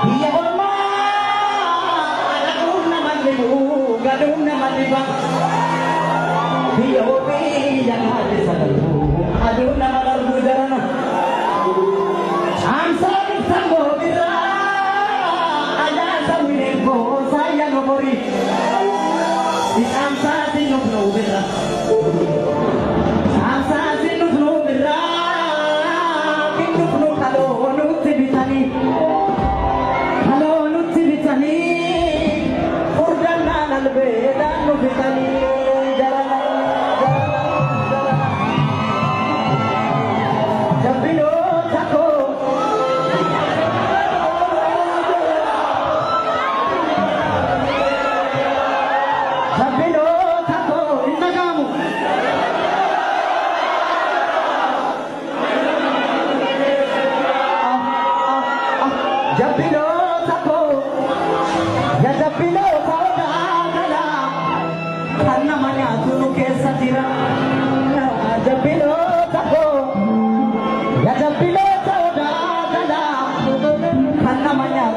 Iya orma, anak naman limu, gadung naman libang. Iya opi yang hati satu, aduh nama larbudan. Amsal sambo bira, ada samine ko sayang ngomori. Di amsal sinuk no bira, amsal sinuk no bira, kinuk no kalo nut bitani. Namanya